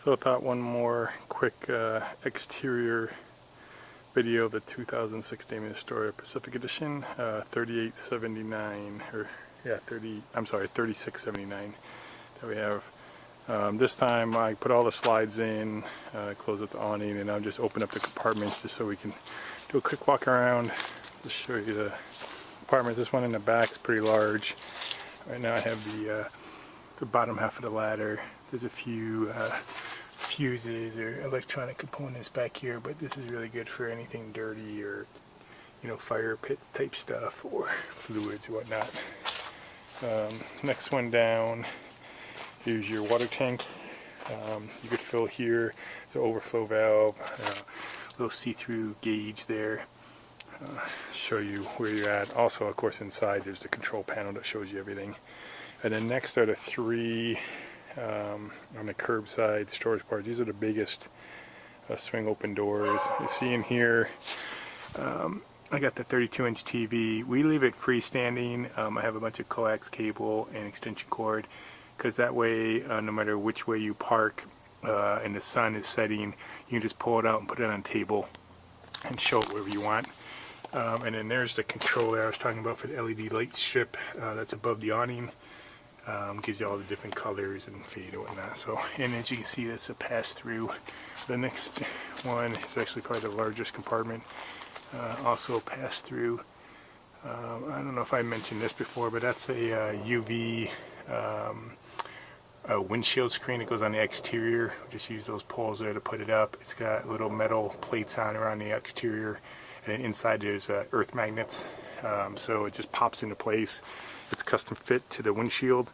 So I thought one more quick exterior video of the 2006 Damien Astoria Pacific Edition, 3879, or yeah, 3679 that we have. This time I put all the slides in, close up the awning, and I'll just open up the compartments just so we can do a quick walk around. Just show you the compartment. This one in the back is pretty large. Right now I have the bottom half of the ladder. There's a few fuses or electronic components back here, but this is really good for anything dirty or, you know, fire pit type stuff or fluids or whatnot. Next one down, here's your water tank. You could fill here. It's an overflow valve, little see-through gauge there. Show you where you're at. Also, of course, inside there's the control panel that shows you everything. And then next are the three on the curbside storage part. These are the biggest swing open doors. You see in here, I got the 32-inch TV. We leave it freestanding. I have a bunch of coax cable and extension cord, because that way, no matter which way you park and the sun is setting, you can just pull it out and put it on a table and show it wherever you want. And then there's the controller I was talking about for the LED light strip that's above the awning. Gives you all the different colors and fade and whatnot. So, and as you can see, that's a pass-through. The next one is actually probably the largest compartment. Also pass-through. I don't know if I mentioned this before, but that's a UV windshield screen that goes on the exterior. Just use those poles there to put it up. It's got little metal plates on around the exterior, and then inside there's earth magnets. So it just pops into place. It's custom fit to the windshield,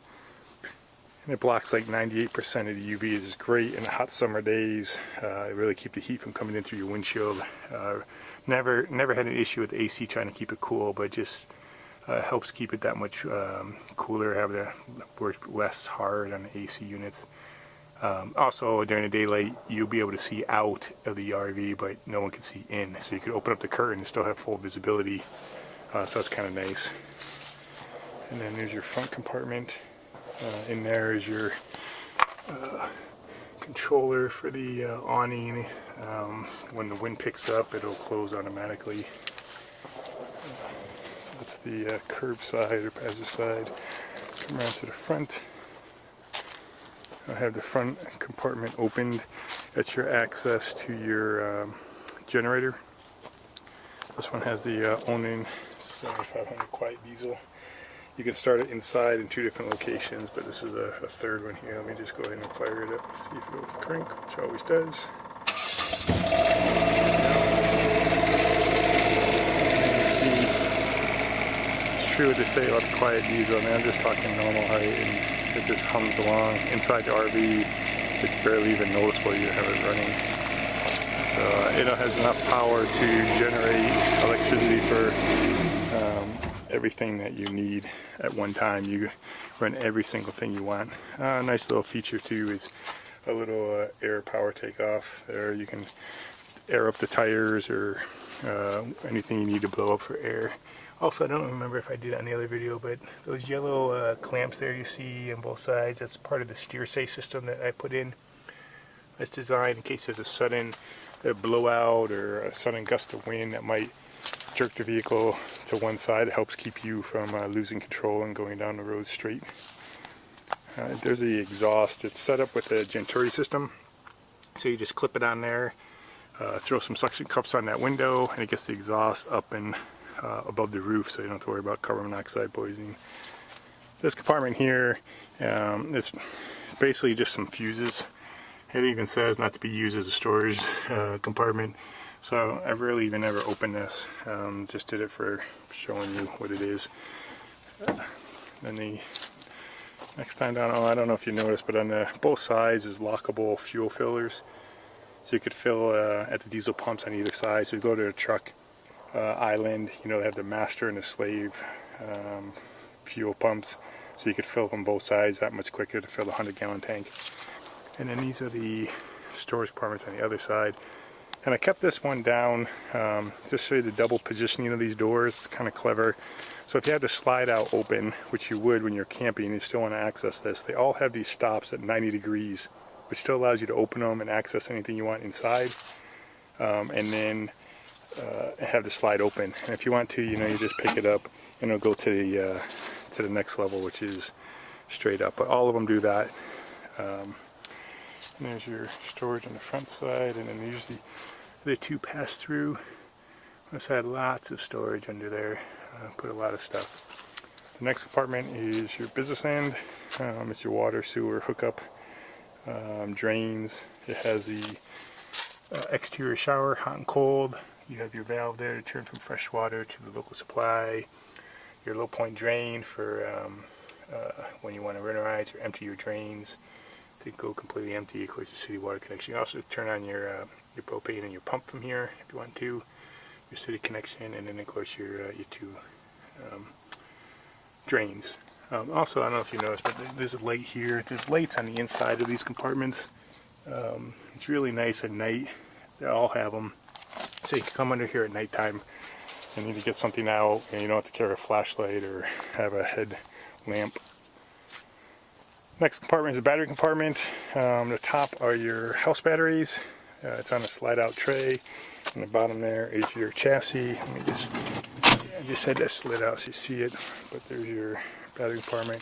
and it blocks like 98% of the UV. It's great in the hot summer days. It really keep the heat from coming in through your windshield. Never had an issue with the AC trying to keep it cool, but just helps keep it that much cooler, have to work less hard on the AC units. Also, during the daylight, you'll be able to see out of the RV, but no one can see in. So you could open up the curtain and still have full visibility. So that's kind of nice. And then there's your front compartment. In there is your controller for the awning. When the wind picks up, it'll close automatically. So that's the curbside or passenger side. Come around to the front. I have the front compartment opened. That's your access to your generator. This one has the Onan 7500 quiet diesel. You can start it inside in two different locations, but this is a third one here. Let me just go ahead and fire it up, see if it'll crank, which it always does. You see, it's true what they say about the quiet diesel. I mean, I'm just talking normal height, and it just hums along. Inside the RV, it's barely even noticeable you have it running. So it has enough power to generate electricity for everything that you need at one time. You run every single thing you want. Nice little feature too is a little air power takeoff there. You can air up the tires or anything you need to blow up for air. Also, I don't remember if I did it on the other video, but those yellow clamps there you see on both sides, that's part of the steer safe system that I put in. It's designed in case there's a sudden blowout or a sudden gust of wind that might jerk the vehicle to one side. It helps keep you from losing control and going down the road straight. There's the exhaust. It's set up with a Genturi system, so you just clip it on there, throw some suction cups on that window, and it gets the exhaust up and above the roof, so you don't have to worry about carbon monoxide poisoning. This compartment here, it's basically just some fuses. It even says not to be used as a storage compartment. So I've really even never opened this. Just did it for showing you what it is. Then the next time down, I don't know if you noticed, but on both sides is lockable fuel fillers. So you could fill at the diesel pumps on either side. So you go to a truck island, you know, they have the master and the slave fuel pumps. So you could fill from both sides that much quicker to fill a 100-gallon tank. And then these are the storage compartments on the other side. And I kept this one down just to show you the double positioning of these doors. It's kind of clever. So if you had the slide out open, which you would when you're camping, you still want to access this, they all have these stops at 90 degrees which still allows you to open them and access anything you want inside. And then have the slide open. And if you want to, you just pick it up and it'll go to the next level, which is straight up. But all of them do that. And there's your storage on the front side, and then usually the two pass through. This had lots of storage under there. Put a lot of stuff. The next compartment is your business end. It's your water, sewer, hookup, drains. It has the exterior shower, hot and cold. You have your valve there to turn from fresh water to the local supply. Your low point drain for when you want to winterize or empty your drains. They go completely empty. Of course, your city water connection. You also turn on your propane and your pump from here if you want to. Your city connection, and then of course your two drains. Also, I don't know if you noticed, but there's a light here. There's lights on the inside of these compartments. It's really nice at night. They all have them, so you can come under here at nighttime and need to get something out, and you don't have to carry a flashlight or have a head lamp. Next compartment is a battery compartment. The top are your house batteries. It's on a slide-out tray. On the bottom there is your chassis. I just had that slid out so you see it, but there's your battery compartment.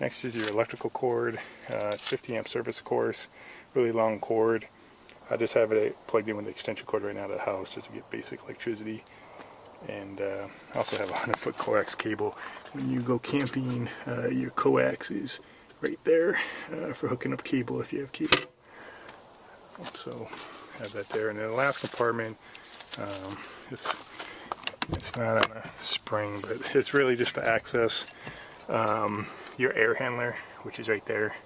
Next is your electrical cord. It's 50 amp service, of course. Really long cord. I just have it plugged in with the extension cord right now to the house just to get basic electricity. And I also have a 100-foot coax cable. When you go camping, your coax is right there for hooking up cable if you have cable. So have that there. And then the last compartment, it's not on a spring, but it's really just to access your air handler, which is right there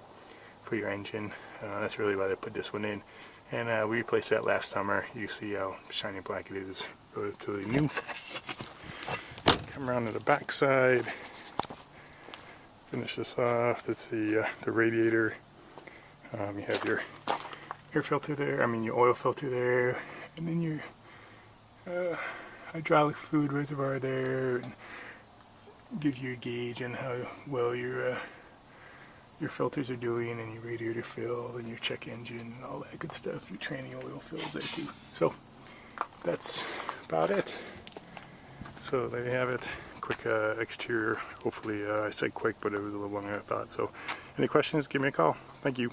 for your engine. That's really why they put this one in. And we replaced that last summer. You see how shiny black it is, relatively new. Come around to the back side. Finish this off. That's the radiator. You have your air filter there. Your oil filter there, and then your hydraulic fluid reservoir there, and gives you a gauge on how well your filters are doing, and your radiator fill, and your check engine, and all that good stuff. Your tranny oil fills there too. So that's about it. So there you have it. Quick exterior. Hopefully I said quick, but it was a little longer than I thought. So any questions, give me a call. Thank you.